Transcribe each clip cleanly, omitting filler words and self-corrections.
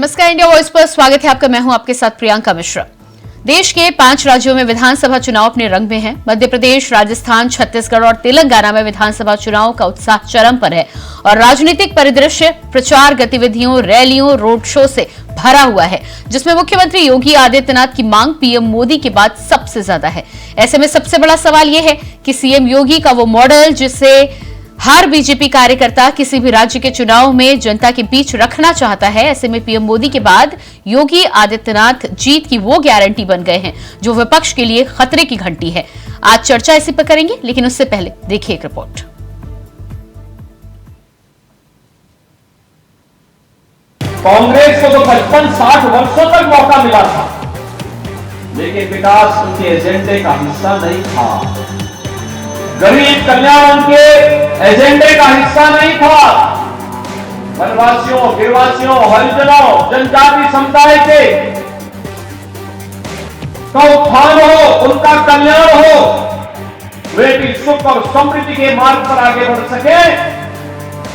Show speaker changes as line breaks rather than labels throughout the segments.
नमस्कार, India voice पर स्वागत है आपका। मैं हूं आपके साथ प्रियंका मिश्रा। देश के 5 राज्यों में विधानसभा चुनाव अपने रंग में है। मध्य प्रदेश, राजस्थान, छत्तीसगढ़ और तेलंगाना में विधानसभा चुनाव का उत्साह चरम पर है और राजनीतिक परिदृश्य प्रचार गतिविधियों, रैलियों, रोड शो से भरा हुआ है, जिसमें मुख्यमंत्री योगी आदित्यनाथ की मांग पीएम मोदी के बाद सबसे ज्यादा है। ऐसे में सबसे बड़ा सवाल यह है कि सीएम योगी का वो मॉडल जिसे हर बीजेपी कार्यकर्ता किसी भी राज्य के चुनाव में जनता के बीच रखना चाहता है, ऐसे में पीएम मोदी के बाद योगी आदित्यनाथ जीत की वो गारंटी बन गए हैं जो विपक्ष के लिए खतरे की घंटी है। आज चर्चा इसी पर करेंगे, लेकिन उससे पहले देखिए एक रिपोर्ट।
कांग्रेस को तो 55-60 वर्षों तक मौका मिला था, लेकिन विकास उनके एजेंडे का हिस्सा नहीं था। गरीब कल्याण उनके एजेंडे का हिस्सा नहीं था। वनवासियों, गिरवासियों, हरिजनों, जनजाति समुदाय के का उत्थान हो, उनका कल्याण हो, वे भी सुख और समृद्धि के मार्ग पर आगे बढ़ सके,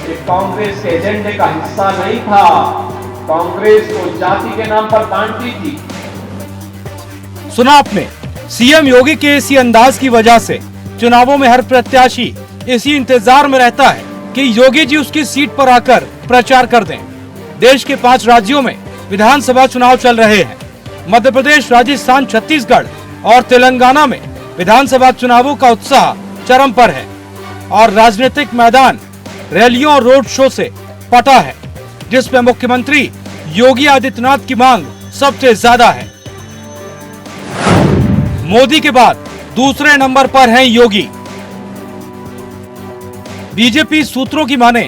ये कांग्रेस के एजेंडे का हिस्सा नहीं था। कांग्रेस को जाति के नाम पर बांटती थी।
सुना आपने, सीएम योगी के इसी अंदाज की वजह से चुनावों में हर प्रत्याशी इसी इंतजार में रहता है कि योगी जी उसकी सीट पर आकर प्रचार कर दें। देश के 5 राज्यों में विधानसभा चुनाव चल रहे हैं। मध्य प्रदेश, राजस्थान, छत्तीसगढ़ और तेलंगाना में विधानसभा चुनावों का उत्साह चरम पर है और राजनीतिक मैदान रैलियों और रोड शो से पटा है, जिसमें मुख्यमंत्री योगी आदित्यनाथ की मांग सबसे ज्यादा है। मोदी के बाद दूसरे नंबर पर हैं योगी। बीजेपी सूत्रों की माने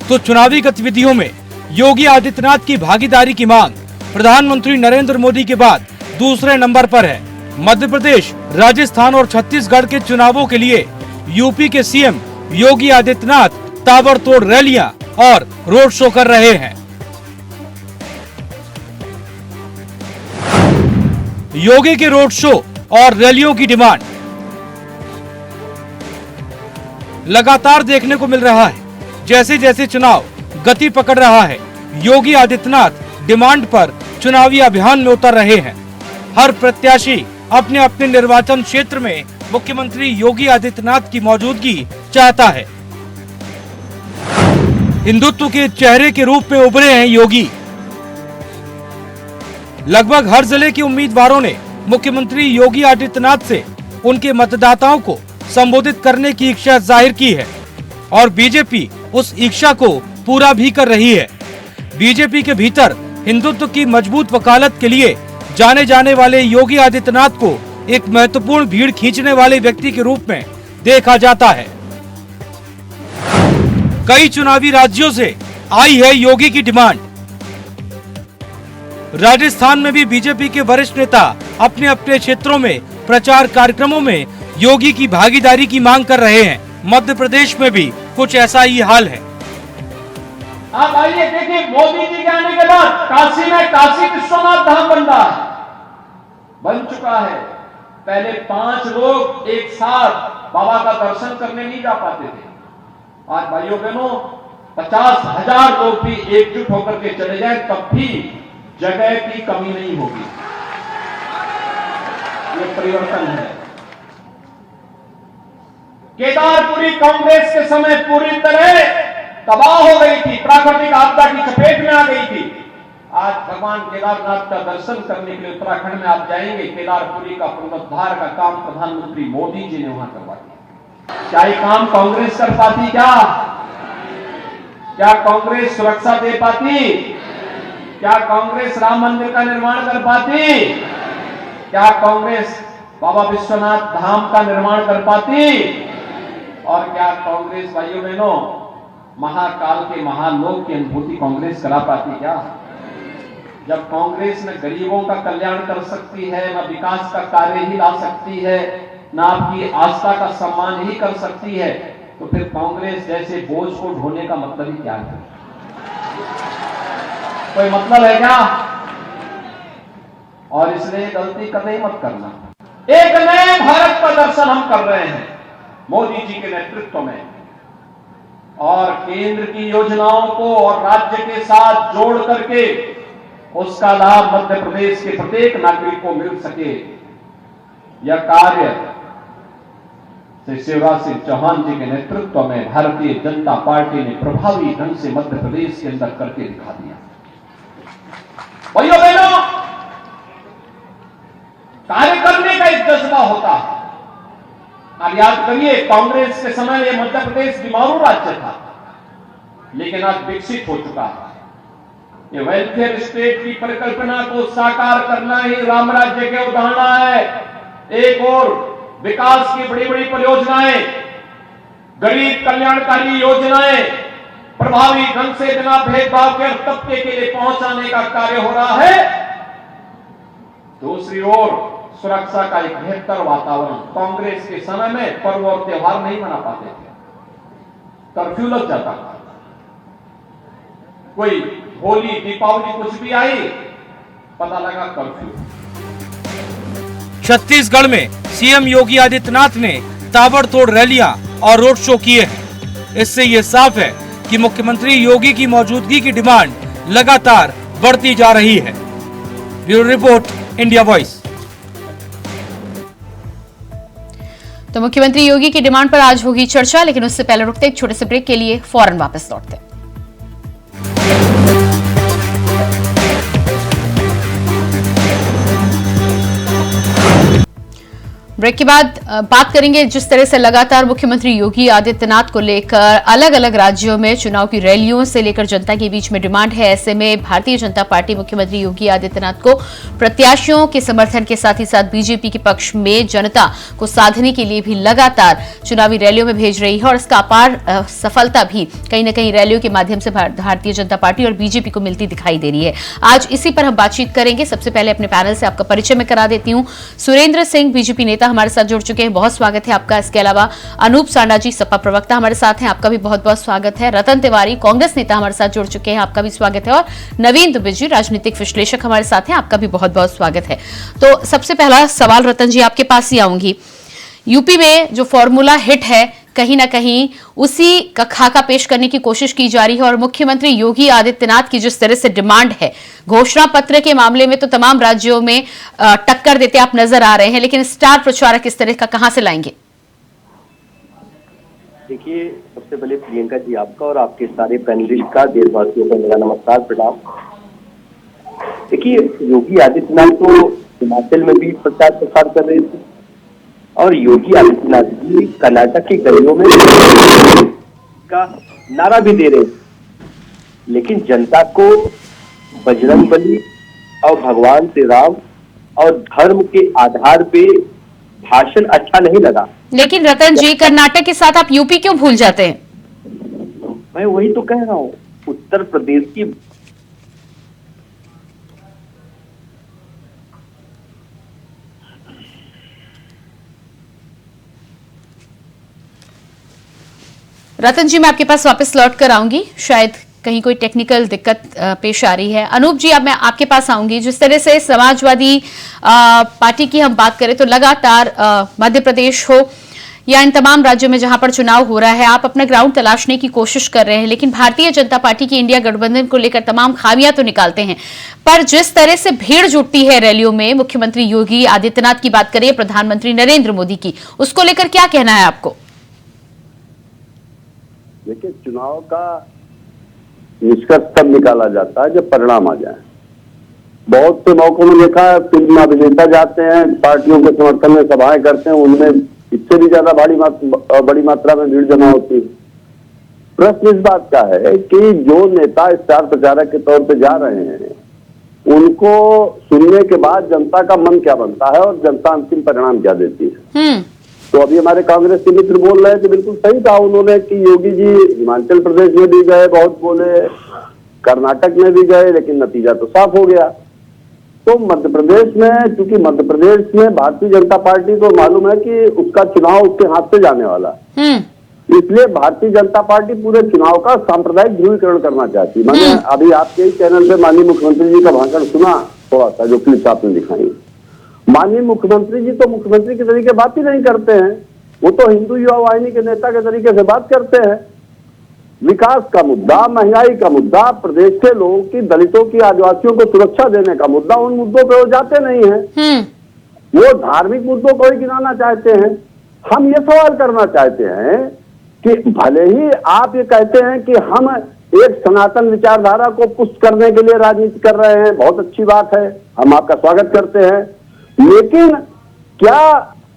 तो चुनावी गतिविधियों में योगी आदित्यनाथ की भागीदारी की मांग प्रधानमंत्री नरेंद्र मोदी के बाद दूसरे नंबर पर है। मध्य प्रदेश, राजस्थान और छत्तीसगढ़ के चुनावों के लिए यूपी के सीएम योगी आदित्यनाथ ताबड़तोड़ रैलियां और रोड शो कर रहे हैं। योगी के रोड शो और रैलियों की डिमांड लगातार देखने को मिल रहा है। जैसे जैसे चुनाव गति पकड़ रहा है, योगी आदित्यनाथ डिमांड पर चुनावी अभियान में उतर रहे हैं। हर प्रत्याशी अपने अपने निर्वाचन क्षेत्र में मुख्यमंत्री योगी आदित्यनाथ की मौजूदगी चाहता है। हिंदुत्व के चेहरे के रूप में उभरे हैं योगी। लगभग हर जिले के उम्मीदवारों ने मुख्यमंत्री योगी आदित्यनाथ से उनके मतदाताओं को संबोधित करने की इच्छा जाहिर की है और बीजेपी उस इच्छा को पूरा भी कर रही है। बीजेपी के भीतर हिंदुत्व की मजबूत वकालत के लिए जाने जाने वाले योगी आदित्यनाथ को एक महत्वपूर्ण भीड़ खींचने वाले व्यक्ति के रूप में देखा जाता है। कई चुनावी राज्यों से आई है योगी की डिमांड। राजस्थान में भी बीजेपी के वरिष्ठ नेता अपने अपने क्षेत्रों में प्रचार कार्यक्रमों में योगी की भागीदारी की मांग कर रहे हैं। मध्य प्रदेश में भी कुछ ऐसा ही हाल है।
आप आइए देखिए, मोदी जी के आने के बाद काशी में काशी विश्वनाथ धाम बन चुका है। पहले 5 लोग एक साथ बाबा का दर्शन करने नहीं जा पाते थे। आज भाइयों बहनों 50,000 लोग भी एकजुट होकर के चले जाए तब भी जगह की कमी नहीं होगी। ये परिवर्तन है। केदारपुरी कांग्रेस के समय पूरी तरह तबाह हो गई थी, प्राकृतिक आपदा की चपेट में आ गई थी। आज भगवान केदारनाथ का दर्शन करने के लिए उत्तराखंड में आप जाएंगे, केदारपुरी का पुनरुद्धार का काम प्रधानमंत्री मोदी जी ने वहां करवा दिया। क्या ये काम कांग्रेस कर पाती? क्या कांग्रेस सुरक्षा दे पाती? क्या कांग्रेस राम मंदिर का निर्माण कर पाती? क्या कांग्रेस बाबा विश्वनाथ धाम का निर्माण कर पाती? और क्या कांग्रेस भाइयों बहनों महाकाल के महालोक की अनुभूति कांग्रेस करा पाती? क्या जब कांग्रेस न गरीबों का कल्याण कर सकती है, न विकास का कार्य ही ला सकती है, न आपकी आस्था का सम्मान ही कर सकती है, तो फिर कांग्रेस जैसे बोझ को ढोने का मतलब ही क्या है? कोई मतलब है क्या? और इसलिए गलती कतई मत करना। एक नए भारत का दर्शन हम कर रहे हैं मोदी जी के नेतृत्व में, और केंद्र की योजनाओं को और राज्य के साथ जोड़ करके उसका लाभ मध्य प्रदेश के प्रत्येक नागरिक को मिल सके, यह कार्य श्री शिवराज सिंह चौहान जी के नेतृत्व में भारतीय जनता पार्टी ने प्रभावी ढंग से मध्य प्रदेश के अंदर करके दिखा दिया। भाइयों बहनों, कार्य करने का एक जज्बा होता है। आप याद करिए, कांग्रेस के समय यह मध्य प्रदेश बीमारू राज्य था, लेकिन आज विकसित हो चुका है। ये वेलफेयर स्टेट की परिकल्पना को साकार करना ही राम राज्य के उदाहरण है। एक और विकास की बड़ी बड़ी परियोजनाएं, गरीब कल्याणकारी योजनाएं प्रभावी ढंग से बिना भेदभाव के हर तबके के लिए पहुंचाने का कार्य हो रहा है। दूसरी ओर सुरक्षा का एक बेहतर वातावरण। कांग्रेस के समय में पर्व और त्योहार नहीं मना पाते थे, कर्फ्यू लग जाता था। कोई होली दीपावली कुछ भी आई, पता लगा कर्फ्यू।
छत्तीसगढ़ में सीएम योगी आदित्यनाथ ने ताबड़तोड़ रैलियां और रोड शो किए हैं। इससे ये साफ है कि मुख्यमंत्री योगी की मौजूदगी की डिमांड लगातार बढ़ती जा रही है। Bureau report, India voice.
तो मुख्यमंत्री योगी की डिमांड पर आज होगी चर्चा, लेकिन उससे पहले रुकते एक छोटे से ब्रेक के लिए, फौरन वापस लौटते हैं। ब्रेक के बाद बात करेंगे जिस तरह से लगातार मुख्यमंत्री योगी आदित्यनाथ को लेकर अलग अलग राज्यों में चुनाव की रैलियों से लेकर जनता के बीच में डिमांड है। ऐसे में भारतीय जनता पार्टी मुख्यमंत्री योगी आदित्यनाथ को प्रत्याशियों के समर्थन के साथ ही साथ बीजेपी के पक्ष में जनता को साधने के लिए भी लगातार चुनावी रैलियों में भेज रही है और इसका अपार सफलता भी कहीं न कहीं रैलियों के माध्यम से भारतीय जनता पार्टी और बीजेपी को मिलती दिखाई दे रही है। आज इसी पर हम बातचीत करेंगे। सबसे पहले अपने पैनल से आपका परिचय मैं करा देती हूँ। सुरेंद्र सिंह बीजेपी नेता हमारे साथ जुड़ चुके हैं, बहुत स्वागत है आपका। इसके अलावा अनूप सांडा जी सपा प्रवक्ता हमारे साथ हैं, आपका भी बहुत बहुत स्वागत है। रतन तिवारी कांग्रेस नेता हमारे साथ जुड़ चुके हैं, आपका भी स्वागत है। और नवीन दुबे जी राजनीतिक विश्लेषक हमारे साथ हैं, आपका भी बहुत बहुत स्वागत है। तो सबसे पहला सवाल रतन जी आपके पास ही आऊंगी। यूपी में जो फॉर्मूला हिट है, कहीं ना कहीं उसी का खाका पेश करने की कोशिश की जा रही है और मुख्यमंत्री योगी आदित्यनाथ की जिस तरह से डिमांड है, घोषणा पत्र के मामले में तो तमाम राज्यों में टक्कर देते आप नजर आ रहे हैं, लेकिन स्टार प्रचारक इस तरह का कहां से लाएंगे?
देखिए, सबसे पहले प्रियंका जी आपका और आपके सारे पैनलिस्ट का देशवासियों को मेरा नमस्कार प्रणाम। देखिए, योगी आदित्यनाथ तो हिमाचल में भी प्रचार प्रसार कर रहे थे और योगी आदित्यनाथ जी कर्नाटक की गलियों में का नारा भी दे रहे थे, लेकिन जनता को बजरंगबली और भगवान श्री राम और धर्म के आधार पे भाषण अच्छा नहीं लगा।
लेकिन रतन जी, कर्नाटक के साथ आप यूपी क्यों भूल जाते हैं?
मैं वही तो कह रहा हूँ, उत्तर प्रदेश की
रतन जी मैं आपके पास वापस लौट कर आऊंगी, शायद कहीं कोई टेक्निकल दिक्कत पेश आ रही है। अनूप जी अब मैं आपके पास आऊंगी। जिस तरह से समाजवादी पार्टी की हम बात करें तो लगातार मध्य प्रदेश हो या इन तमाम राज्यों में जहां पर चुनाव हो रहा है, आप अपना ग्राउंड तलाशने की कोशिश कर रहे हैं, लेकिन भारतीय जनता पार्टी की इंडिया गठबंधन को लेकर तमाम खामियां तो निकालते हैं, पर जिस तरह से भीड़ जुटती है रैलियों में, मुख्यमंत्री योगी आदित्यनाथ की बात करें, प्रधानमंत्री नरेंद्र मोदी की, उसको लेकर क्या कहना है आपको?
देखिए, चुनाव का निष्कर्ष तब निकाला जाता है जब परिणाम आ जाए। बहुत से मौकों में देखा है, फिल्म अभिनेता जाते हैं, पार्टियों के समर्थन में सभाएं करते हैं, उनमें इससे भी ज्यादा बड़ी मात्रा में भीड़ जमा होती है। प्रश्न इस बात का है कि जो नेता स्टार प्रचारक के तौर पे जा रहे हैं, उनको सुनने के बाद जनता का मन क्या बनता है और जनता अंतिम परिणाम क्या देती है। तो अभी हमारे कांग्रेस के मित्र बोल रहे थे, बिल्कुल सही कहा उन्होंने कि योगी जी हिमाचल प्रदेश में भी गए, बहुत बोले, कर्नाटक में भी गए, लेकिन नतीजा तो साफ हो गया। तो मध्य प्रदेश में, क्योंकि मध्य प्रदेश में भारतीय जनता पार्टी को मालूम है कि उसका चुनाव उसके हाथ से जाने वाला है, इसलिए भारतीय जनता पार्टी पूरे चुनाव का सांप्रदायिक ध्रुवीकरण करना चाहती है। मैंने अभी आपके ही चैनल पे माननीय मुख्यमंत्री जी का भाषण सुना, थोड़ा सा जो क्लिप आपने दिखाई। माननीय मुख्यमंत्री जी तो मुख्यमंत्री के तरीके बात ही नहीं करते हैं, वो तो हिंदू युवा वाहिनी के नेता के तरीके से बात करते हैं। विकास का मुद्दा, महंगाई का मुद्दा, प्रदेश के लोगों की, दलितों की, आदिवासियों को सुरक्षा देने का मुद्दा, उन मुद्दों पे वो जाते नहीं हैं। वो धार्मिक मुद्दों को ही गिनाना चाहते हैं। हम ये सवाल करना चाहते हैं कि भले ही आप ये कहते हैं कि हम एक सनातन विचारधारा को पुष्ट करने के लिए राजनीति कर रहे हैं, बहुत अच्छी बात है, हम आपका स्वागत करते हैं, लेकिन क्या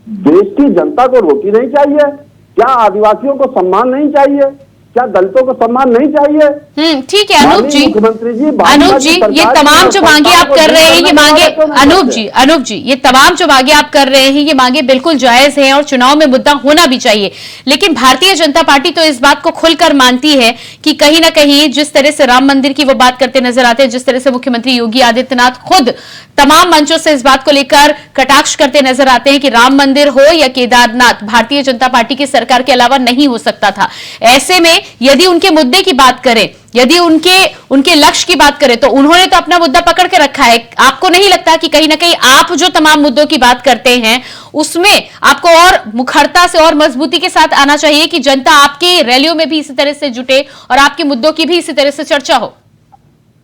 देश की जनता को रोटी नहीं चाहिए? क्या आदिवासियों को सम्मान नहीं चाहिए? क्या दलितों को सम्मान नहीं चाहिए?
ठीक है अनूप जी,
मुख्यमंत्री जी,
अनूप जी, ये तमाम जो मांगे आप कर रहे हैं, ये मांगे अनूप जी, ये तमाम जो मांगे आप कर रहे हैं, ये मांगे बिल्कुल जायज हैं और चुनाव में मुद्दा होना भी चाहिए। लेकिन भारतीय जनता पार्टी तो इस बात को खुलकर मानती है कि कहीं ना कहीं जिस तरह से राम मंदिर की वो बात करते नजर आते हैं, जिस तरह से मुख्यमंत्री योगी आदित्यनाथ खुद तमाम मंचों से इस बात को लेकर कटाक्ष करते नजर आते हैं कि राम मंदिर हो या केदारनाथ, भारतीय जनता पार्टी की सरकार के अलावा नहीं हो सकता था। ऐसे में यदि उनके मुद्दे की बात करें, यदि उनके लक्ष्य की बात करें, तो उन्होंने तो अपना मुद्दा पकड़ के रखा है। आपको नहीं लगता कि कहीं ना कहीं आप जो तमाम मुद्दों की बात करते हैं उसमें आपको और मुखरता से और मजबूती के साथ आना चाहिए कि जनता आपकी रैलियों में भी इसी तरह से जुटे और आपके मुद्दों की भी इसी तरह से चर्चा हो?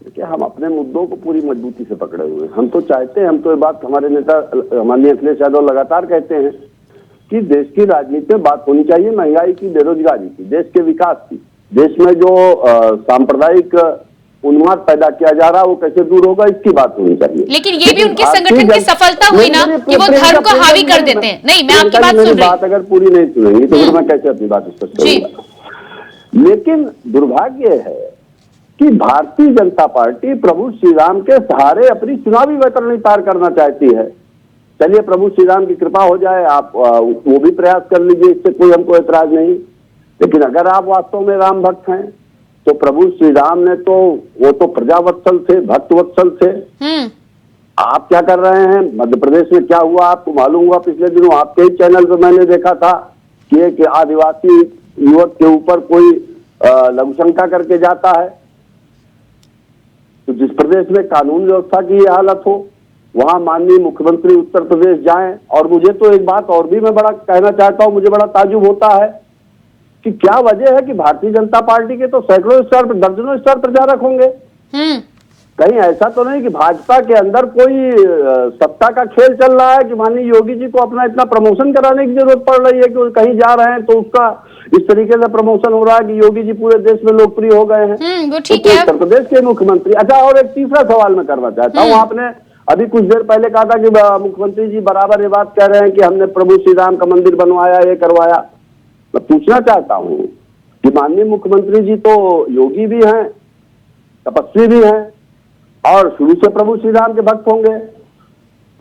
देखिए, हम अपने मुद्दों को पूरी मजबूती से पकड़े हुए हैं। हम तो चाहते हैं, हम तो ये बात हमारे नेता माननीय अखिलेश यादव लगातार कहते हैं कि देश की राजनीति में बात होनी चाहिए महंगाई की, बेरोजगारी की, देश के विकास की, देश में जो सांप्रदायिक उन्माद पैदा किया जा रहा है वो कैसे दूर होगा, इसकी बात होनी चाहिए।
लेकिन ये भी उनके संगठन की सफलता हुई ना कि वो धर्म को हावी कर देते हैं। नहीं, मैं आपकी बात सुन रही हूं।
बात अगर पूरी नहीं सुनेंगी तो फिर मैं कैसे अपनी बात स्पष्ट करूंगा? लेकिन दुर्भाग्य है कि भारतीय जनता पार्टी प्रभु श्री राम के सहारे अपनी चुनावी वैतरणी पार करना चाहती है। चलिए, प्रभु श्री राम की कृपा हो जाए, आप वो भी प्रयास कर लीजिए, इससे कोई हमको ऐतराज नहीं। लेकिन अगर आप वास्तव में राम भक्त हैं तो प्रभु श्री राम ने तो वो तो प्रजावत्सल थे, भक्त वत्सल थे। आप क्या कर रहे हैं? मध्य प्रदेश में क्या हुआ आपको मालूम हुआ? पिछले दिनों आपके ही चैनल पे मैंने देखा था कि एक आदिवासी युवक के ऊपर कोई लघुशंका करके जाता है। तो जिस प्रदेश में कानून व्यवस्था की ये हालत हो, वहां माननीय मुख्यमंत्री उत्तर प्रदेश जाएं। और मुझे तो एक बात और भी मैं बड़ा कहना चाहता हूं, मुझे बड़ा ताज्जुब होता है कि क्या वजह है कि भारतीय जनता पार्टी के तो सैकड़ों स्टार पर, दर्जनों स्टार प्रचारक होंगे। कहीं ऐसा तो नहीं कि भाजपा के अंदर कोई सत्ता का खेल चल रहा है कि माननीय योगी जी को अपना इतना प्रमोशन कराने की जरूरत पड़ रही है कि वो कहीं जा रहे हैं तो उसका इस तरीके से प्रमोशन हो रहा है कि योगी जी पूरे देश में लोकप्रिय हो गए हैं।
वो ठीक है।
उत्तर प्रदेश के मुख्यमंत्री। अच्छा, और एक तीसरा सवाल मैं करना चाहता हूँ। आपने अभी कुछ देर पहले कहा था कि मुख्यमंत्री जी बराबर ये बात कह रहे हैं कि हमने प्रभु श्री राम का मंदिर बनवाया, ये करवाया। मैं पूछना चाहता हूँ कि माननीय मुख्यमंत्री जी तो योगी भी हैं, तपस्वी भी हैं और शुरू से प्रभु श्री राम के भक्त होंगे।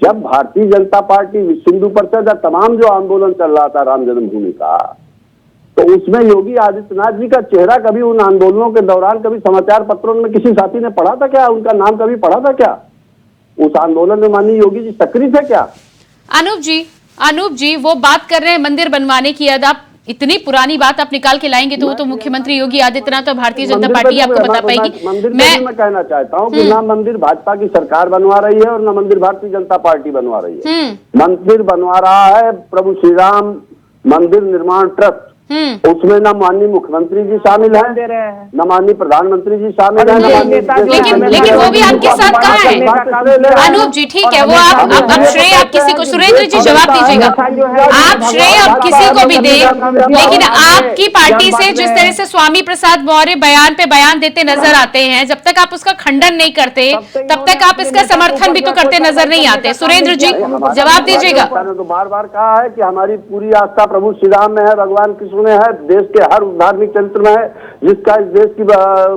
जब भारतीय जनता पार्टी विश्व हिंदू परिषद तमाम जो आंदोलन चल रहा था राम जन्मभूमि का, तो उसमें योगी आदित्यनाथ जी का चेहरा कभी उन आंदोलनों के दौरान कभी समाचार पत्रों में किसी साथी ने पढ़ा था क्या? उनका नाम कभी पढ़ा था क्या? उस आंदोलन में माननीय योगी जी सक्रिय थे क्या?
अनूप जी वो बात कर रहे हैं मंदिर बनवाने की। यदि आप इतनी पुरानी बात आप निकाल के लाएंगे तो वो तो मुख्यमंत्री योगी आदित्यनाथ और भारतीय जनता पार्टी आपको बता पाएगी।
मैं कहना चाहता हूँ कि ना मंदिर भाजपा की सरकार बनवा रही है और ना मंदिर भारतीय जनता पार्टी बनवा रही है। मंदिर बनवा रहा है प्रभु श्री राम मंदिर निर्माण ट्रस्ट। उसमें न माननीय मुख्यमंत्री जी शामिल हैं, न माननीय प्रधानमंत्री जी शामिल हैं,
लेकिन वो भी आपके साथ कहाँ है? अनूप जी ठीक है, वो आप श्रेय आप किसी को, सुरेंद्र जी जवाब दीजिएगा, आप श्रेय आप किसी को भी दें, लेकिन आपकी पार्टी से जिस तरह से स्वामी प्रसाद मौर्य बयान पे बयान देते नजर आते हैं, जब तक आप उसका खंडन नहीं करते तब तक आप इसका समर्थन भी तो करते नजर नहीं आते। सुरेंद्र जी जवाब दीजिएगा।
तो बार बार कहा है कि हमारी पूरी आस्था प्रभु श्री राम में है, भगवान कृष्ण में है, देश के हर धार्मिक चरित्र में है, जिसका इस देश की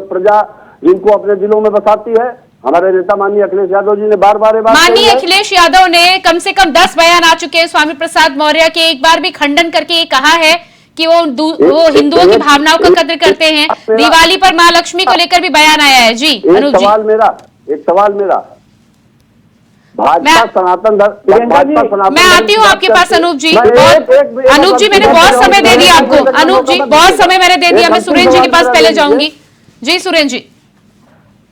प्रजा जिनको अपने दिलों में बसाती है। हमारे नेता माननीय अखिलेश यादव जी ने बार बार
माननीय अखिलेश यादव ने कम से कम 10 बयान आ चुके हैं स्वामी प्रसाद मौर्य के, एक बार भी खंडन करके ये कहा है कि वो हिंदुओं की भावनाओं का कद्र करते हैं। दिवाली पर माँ लक्ष्मी को लेकर भी बयान आया है। जी अनूप जी,
एक सवाल मेरा भाजपा सनातन
मैं आती हूँ आपके पास अनूप जी। अनूप जी मैंने बहुत समय दे दिया आपको। अनूप जी बहुत समय मैंने दे दिया, मैं सुरेंद्र जी के पास पहले जाऊंगी। जी सुरेंद्र जी।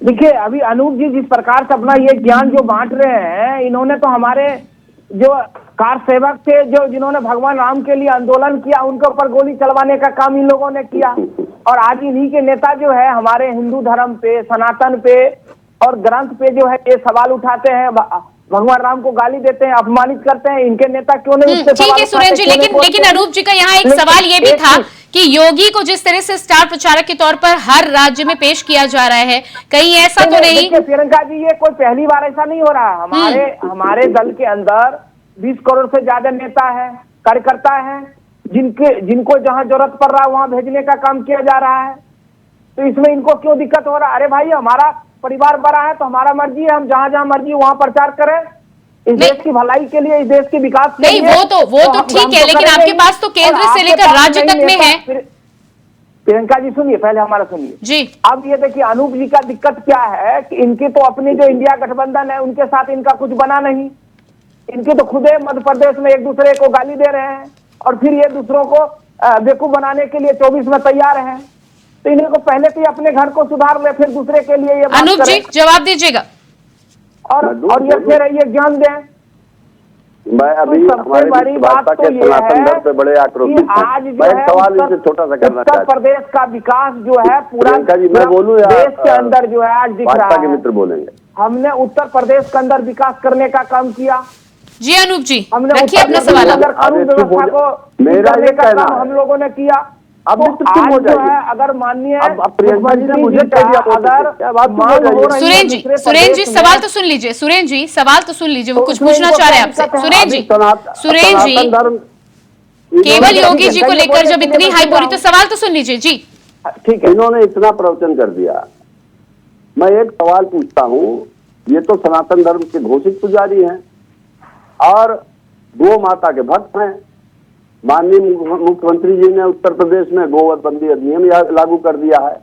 देखिए, अभी अनूप जी जिस प्रकार से अपना ये ज्ञान जो बांट रहे हैं, इन्होंने तो हमारे जो कार सेवक थे जो जिन्होंने भगवान राम के लिए आंदोलन किया, उनके ऊपर गोली चलवाने का काम इन लोगों ने किया। और आज इन्हीं के नेता जो है हमारे हिंदू धर्म पे, सनातन पे और ग्रंथ पे जो है ये सवाल उठाते हैं, भगवान राम को गाली देते हैं, अपमानित करते हैं। इनके नेता क्यों नहीं उससे
ठीक है सुरेंद्र जी, लेकिन अनूप जी का यहाँ एक सवाल ये भी था कि योगी को जिस तरह से स्टार प्रचारक के तौर पर हर राज्य में पेश किया जा रहा है, कहीं ऐसा तो नहीं?
प्रियंका जी, ये कोई पहली बार ऐसा नहीं हो रहा। हमारे दल के अंदर 20 करोड़ से ज्यादा नेता है, कार्यकर्ता है, जिनको जहां जरूरत पड़ रहा है वहां भेजने का काम किया जा रहा है। तो इसमें इनको क्यों दिक्कत हो रहा है? अरे भाई, हमारा परिवार बड़ा है तो हमारा मर्जी है, हम जहां जहां मर्जी वहां प्रचार करें, इस देश की भलाई के लिए, इस देश के विकास के लिए।
वो तो ठीक है, लेकिन आपके पास तो केंद्र से लेकर राज्य तक में है।
प्रियंका जी सुनिए, पहले हमारा सुनिए
जी।
अब ये देखिए अनूप जी का दिक्कत क्या है कि इनकी तो अपनी जो इंडिया गठबंधन है उनके साथ इनका कुछ बना नहीं। इनके तो खुदे मध्य प्रदेश में एक दूसरे को गाली दे रहे हैं और फिर ये दूसरों को बेवकूफ बनाने के लिए 24 में तैयार हैं। तो इन्हें को पहले तो अपने घर को सुधार ले, फिर दूसरे के लिए ये बात
अनूप जी जवाब दीजिएगा
और ये फिर ये ज्ञान दें।
मैं अभी हमारे भाजपा के सनातन दल पे बड़े आक्रोशित हूं।
आज
मैं एक सवाल इनसे छोटा सा करना चाहता हूं।
उत्तर प्रदेश का विकास जो है पूरा
जी, मैं बोलूं या
देश के अंदर जो है आज दिख रहा है।
भाजपा के मित्र बोलेंगे।
हमने उत्तर प्रदेश के अंदर विकास करने का काम किया।
जी अनूप जी,
हमने
रखिए अपना सवाल।
कानून व्यवस्था को
मेरा ये कहना है,
हम लोगों ने किया।
अब
तो आज जो है अगर माननीय
प्रियंका जी ने मुझे कह दिया,
अगर
सुरेंद्र जी सवाल तो सुन लीजिए। सुरेंद्र जी सवाल तो सुन लीजिए, वो कुछ पूछना चाह रहे हैं आपसे। सुरेंद्र जी केवल योगी जी को लेकर जब इतनी हाइप हो रही तो सवाल तो सुन लीजिए। जी
ठीक है, इन्होंने इतना प्रवचन कर दिया, मैं एक सवाल पूछता हूँ। ये तो सनातन धर्म के घोषित पुजारी हैं और गो माता के भक्त हैं। माननीय मुख्यमंत्री जी ने उत्तर प्रदेश में गोवध बंदी अधिनियम लागू कर दिया है।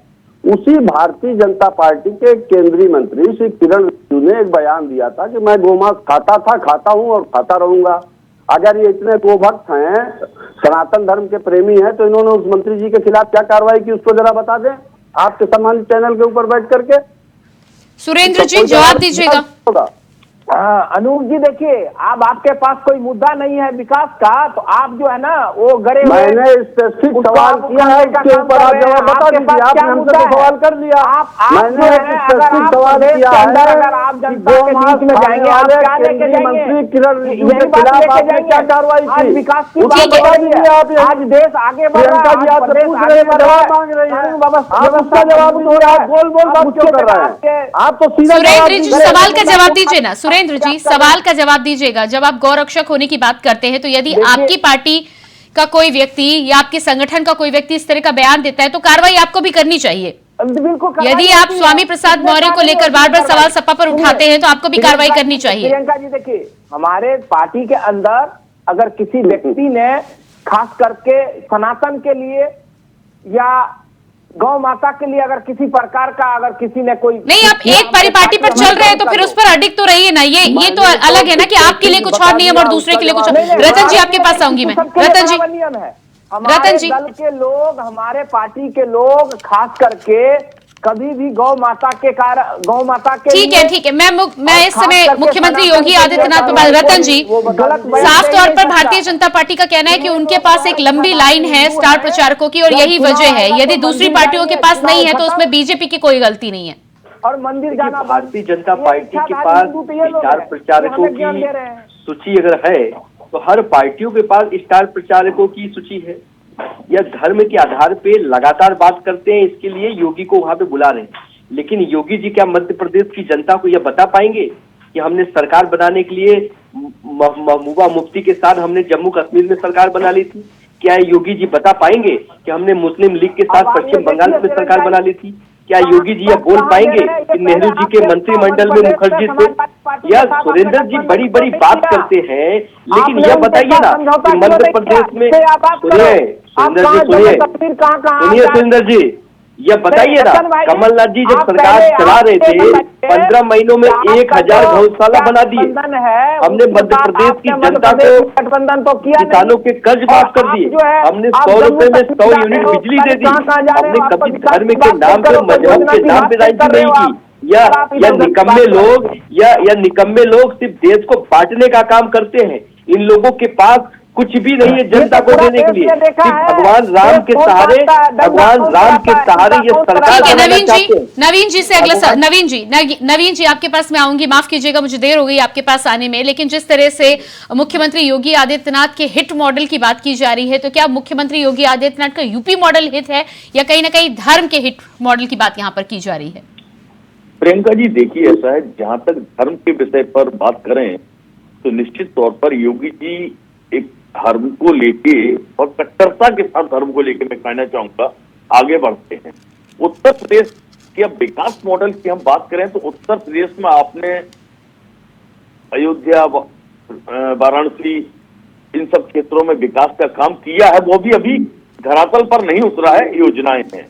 उसी भारतीय जनता पार्टी के केंद्रीय मंत्री श्री किरण रिजिजू ने एक बयान दिया था कि मैं गोमांस खाता था, खाता हूं और खाता रहूंगा। अगर ये इतने गोभक्त हैं, सनातन धर्म के प्रेमी हैं, तो इन्होंने उस मंत्री जी के खिलाफ क्या कार्रवाई की उसको जरा बता दें आपके सम्मानित चैनल के ऊपर बैठ करके।
सुरेंद्र जी जवाब दीजिएगा।
अनूप जी देखिए, अब आपके पास कोई मुद्दा नहीं है विकास का, तो आप जो है ना वो गड़े हुए
मैंने स्पेसिफिक सवाल किया है, उसके ऊपर आप जवाब बता दीजिए। आपने हमसे तो सवाल कर लिया। मैंने एक स्पेसिफिक सवाल किया है कि गोमांस खाने वाले केंद्रीय मंत्री किरण रिजिजू के खिलाफ आपने क्या कार्रवाई की?
विकास की
आज
देश आगे बढ़ रहा है,
प्रियंका जी आपसे पूछ रहे हैं, जवाब मांग रही है, आप उसका जवाब नहीं हो रहा है, गोल गोल बात क्यों कर रहे हैं? आप तो सीधा
सुरेंद्र जी सवाल का जवाब दीजिए ना। सुरेंद्र जी सवाल का जवाब दीजिएगा। जब आप गौरक्षक होने की बात करते हैं तो यदि आपकी पार्टी का कोई व्यक्ति या आपके संगठन का कोई व्यक्ति इस तरह का बयान देता है तो कार्रवाई आपको भी करनी चाहिए। यदि आप स्वामी प्रसाद मौर्य को लेकर बार बार सवाल सपा पर उठाते हैं तो आपको भी कार्रवाई करनी चाहिए।
प्रियंका जी देखिए, हमारे पार्टी के अंदर अगर किसी व्यक्ति ने खास करके सनातन के लिए या गौ माता के लिए अगर किसी प्रकार का अगर किसी ने कोई
नहीं, आप एक परिपाटी पर चल रहे हैं तो फिर उस पर अडिग तो रहिए ना। ये तो अलग है ना कि आपके लिए कुछ और नियम और दूसरे के लिए कुछ। रतन जी आपके पास आऊंगी मैं। रतन जी,
नियम है हमारे दल के लोग, हमारे पार्टी के लोग खास करके कभी भी गौ माता के
ठीक है मैं इस समय मुख्यमंत्री योगी आदित्यनाथ पर। रतन जी, साफ तौर पर भारतीय जनता पार्टी का कहना है कि उनके पास एक लंबी लाइन है स्टार प्रचारकों की और यही वजह है। यदि दूसरी पार्टियों के पास नहीं है तो उसमें बीजेपी की कोई गलती नहीं है।
और मंदिर जाना,
भारतीय जनता पार्टी के पास स्टार प्रचारकों की सूची अगर है तो हर पार्टियों के पास स्टार प्रचारकों की सूची है। या धर्म के आधार पे लगातार बात करते हैं, इसके लिए योगी को वहां पे बुला रहे हैं। लेकिन योगी जी क्या मध्य प्रदेश की जनता को यह बता पाएंगे कि हमने सरकार बनाने के लिए महबूबा मुफ्ती के साथ हमने जम्मू कश्मीर में सरकार बना ली थी? क्या योगी जी बता पाएंगे कि हमने मुस्लिम लीग के साथ पश्चिम बंगाल में सरकार बना ली थी? क्या योगी जी यह बोल पाएंगे कि नेहरू जी के मंत्रिमंडल में मुखर्जी थे? या सुरेंद्र जी बड़ी बड़ी बात करते हैं, लेकिन यह बताइए ना कि मध्य प्रदेश में सुरेंद्र जी यह बताइए ना, कमलनाथ जी जब सरकार चला रहे थे 15 महीनों में 1000 गौशाला बना दिए। हमने मध्य प्रदेश की जनता को किसानों के कर्ज माफ कर दिए। हमने 100 रुपए में 100 यूनिट बिजली दे दी। हमने कभी धर्म के नाम पे, मजहब के नाम पे राजनीति नहीं की। या निकम्मे लोग सिर्फ देश को बांटने का काम करते हैं। इन लोगों के पास कुछ भी नहीं है जनता को देने के लिए, सिर्फ भगवान राम के सहारे ये सरकार।
नवीन जी से अगला सवाल। नवीन जी आपके पास मैं आऊंगी, माफ कीजिएगा मुझे देर हो गई आपके पास आने में, लेकिन जिस तरह से मुख्यमंत्री योगी आदित्यनाथ के हिट मॉडल की बात की जा रही है, तो क्या मुख्यमंत्री योगी आदित्यनाथ का यूपी मॉडल हिट है या कहीं ना कहीं धर्म के हिट मॉडल की बात यहाँ पर की जा रही है?
प्रियंका जी देखिए, ऐसा है, जहां तक धर्म के विषय पर बात करें तो निश्चित तौर पर योगी जी एक धर्म को लेके और कट्टरता के साथ धर्म को लेके मैं कहना चाहूंगा आगे बढ़ते हैं। उत्तर प्रदेश के अब विकास मॉडल की हम बात करें तो उत्तर प्रदेश में आपने अयोध्या, वाराणसी, इन सब क्षेत्रों में विकास का काम किया है, वो भी अभी धरातल पर नहीं उतरा है, योजनाएं हैं।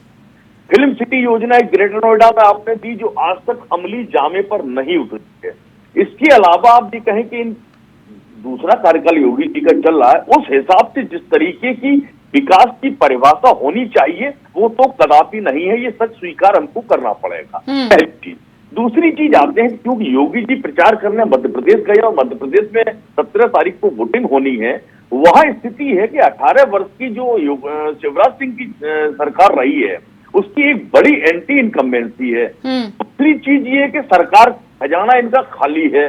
फिल्म सिटी योजना ग्रेटर नोएडा में आपने दी जो आज तक अमली जामे पर नहीं उतरी है। इसके अलावा आप ये कहें कि दूसरा कार्यकाल योगी जी का चल रहा है, उस हिसाब से जिस तरीके की विकास की परिभाषा होनी चाहिए वो तो कदापि नहीं है, ये सच स्वीकार हमको करना पड़ेगा। पहली चीज। दूसरी चीज आते हैं, क्योंकि योगी जी प्रचार करने मध्य प्रदेश गए और मध्य प्रदेश में 17 तारीख को वोटिंग होनी है, वहां स्थिति है कि 18 वर्ष की जो शिवराज सिंह की सरकार रही है उसकी एक बड़ी एंटी इनकम्बेंसी है। दूसरी चीज ये है कि सरकार खजाना इनका खाली है।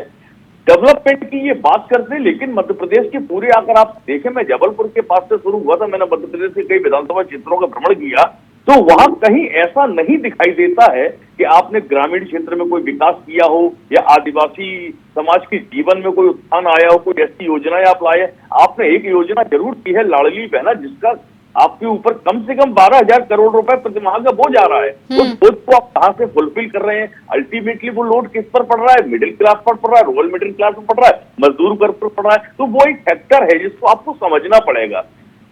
डेवलपमेंट की ये बात करते हैं, लेकिन मध्य प्रदेश के पूरे अगर आप देखें, मैं जबलपुर के पास से शुरू हुआ था, मैंने मध्य प्रदेश के कई विधानसभा क्षेत्रों का भ्रमण किया, तो वहां कहीं ऐसा नहीं दिखाई देता है कि आपने ग्रामीण क्षेत्र में कोई विकास किया हो या आदिवासी समाज के जीवन में कोई उत्थान आया हो, कोई ऐसी योजनाएं आप लाए। आपने एक योजना जरूर की है, लाडली बहना, जिसका आपके ऊपर कम से कम 12,000 करोड़ रुपए प्रति माह का बोझ आ रहा है। उस बोझ को आप कहां से फुलफिल कर रहे हैं? अल्टीमेटली वो लोड किस पर पड़ रहा है? मिडिल क्लास पर पड़ रहा है, रूरल मिडिल क्लास पर पड़ रहा है, मजदूर वर्ग पर पड़ रहा है। तो वो एक फैक्टर है जिसको आपको समझना पड़ेगा।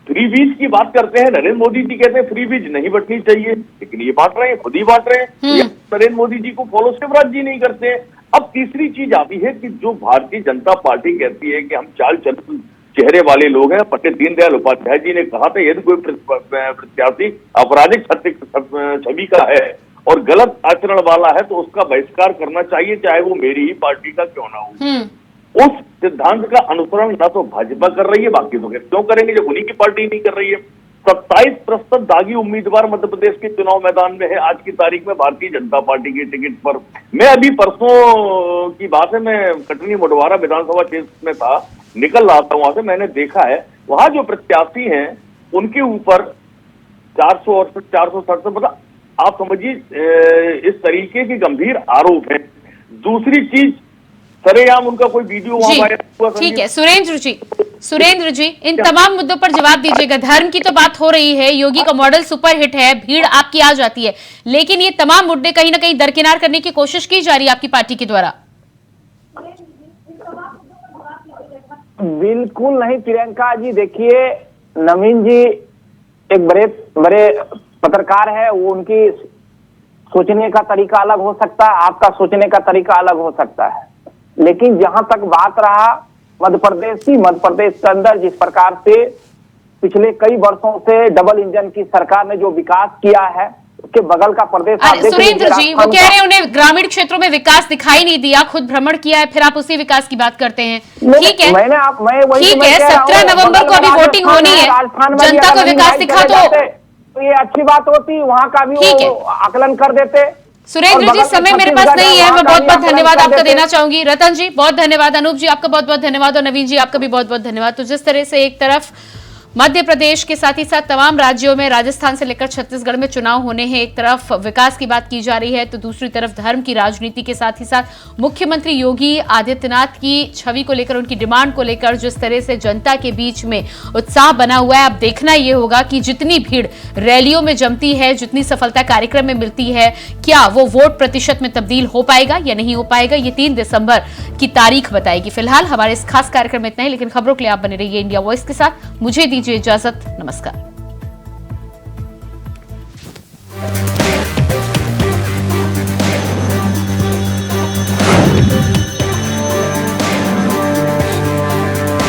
फ्री बीज की बात करते हैं, नरेंद्र मोदी जी कहते हैं फ्री बीज नहीं बंटनी चाहिए, लेकिन ये बांट रहे हैं, खुद ही बांट रहे हैं। नरेंद्र मोदी जी को फॉलो शिवराज जी नहीं करते हैं। अब तीसरी चीज आती है कि जो भारतीय जनता पार्टी कहती है कि हम चाल चलन चेहरे वाले लोग हैं। पंडित दीनदयाल उपाध्याय जी ने कहा था, यदि कोई प्रत्याशी आपराधिक छवि का है और गलत आचरण वाला है तो उसका बहिष्कार करना चाहिए, चाहे वो मेरी ही पार्टी का क्यों ना हो। उस सिद्धांत का अनुसरण ना तो भाजपा कर रही है, बाकी तो क्यों करेंगे जब उन्हीं की पार्टी नहीं कर रही है। 27 प्रस्तुत दागी उम्मीदवार मध्य प्रदेश के चुनाव मैदान में है आज की तारीख में भारतीय जनता पार्टी की टिकट पर। मैं अभी परसों की बात है, मैं कटनी मोडवारा विधानसभा क्षेत्र में था, निकल रहा था वहां से, मैंने देखा है वहां जो प्रत्याशी हैं उनके ऊपर 468, 467, मतलब आप समझिए इस तरीके के गंभीर आरोप हैं। दूसरी चीज, सरेआम उनका कोई वीडियो वहां वायरल हुआ।
ठीक है सुरेंद्र जी इन तमाम मुद्दों पर जवाब दीजिएगा। धर्म की तो बात हो रही है, योगी का मॉडल सुपरहिट है, भीड़ आपकी आ जाती है, लेकिन ये तमाम मुद्दे कहीं ना कहीं दरकिनार करने की कोशिश की जा रही है आपकी पार्टी के द्वारा।
बिल्कुल नहीं प्रियंका जी, देखिए नवीन जी एक बड़े पत्रकार है, वो उनकी सोचने का तरीका अलग हो सकता है, आपका सोचने का तरीका अलग हो सकता है, लेकिन जहां तक बात रहा मध्य प्रदेश के अंदर जिस प्रकार से पिछले कई वर्षों से डबल इंजन की सरकार ने जो विकास किया है, उसके बगल का प्रदेश
सुरेंद्र जी वो कह रहे हैं उन्हें ग्रामीण क्षेत्रों में विकास दिखाई नहीं दिया, खुद भ्रमण किया है, फिर आप उसी विकास की बात करते हैं। ठीक है, ठीक है, 17 नवंबर को अभी वोटिंग होनी है, जनता को विकास दिखा
तो ये अच्छी बात होती, वहाँ का भी वो आकलन कर देते।
सुरेंद्र जी समय मेरे पास नहीं है, मैं बहुत बहुत धन्यवाद आपका देना चाहूंगी। रतन जी बहुत धन्यवाद, अनूप जी आपका बहुत बहुत धन्यवाद और नवीन जी आपका भी बहुत बहुत धन्यवाद। तो जिस तरह से एक तरफ मध्य प्रदेश के साथ ही साथ तमाम राज्यों में, राजस्थान से लेकर छत्तीसगढ़ में चुनाव होने हैं, एक तरफ विकास की बात की जा रही है तो दूसरी तरफ धर्म की राजनीति के साथ ही साथ मुख्यमंत्री योगी आदित्यनाथ की छवि को लेकर, उनकी डिमांड को लेकर जिस तरह से जनता के बीच में उत्साह बना हुआ है। अब देखना यह होगा कि जितनी भीड़ रैलियों में जमती है, जितनी सफलता कार्यक्रम में मिलती है, क्या वो वोट प्रतिशत में तब्दील हो पाएगा या नहीं हो पाएगा, ये 3 दिसंबर की तारीख बताएगी। फिलहाल हमारे इस खास कार्यक्रम में इतना ही, लेकिन खबरों के लिए आप बने रहिए इंडिया वॉइस के साथ। मुझे दीजिए इजाजत, नमस्कार।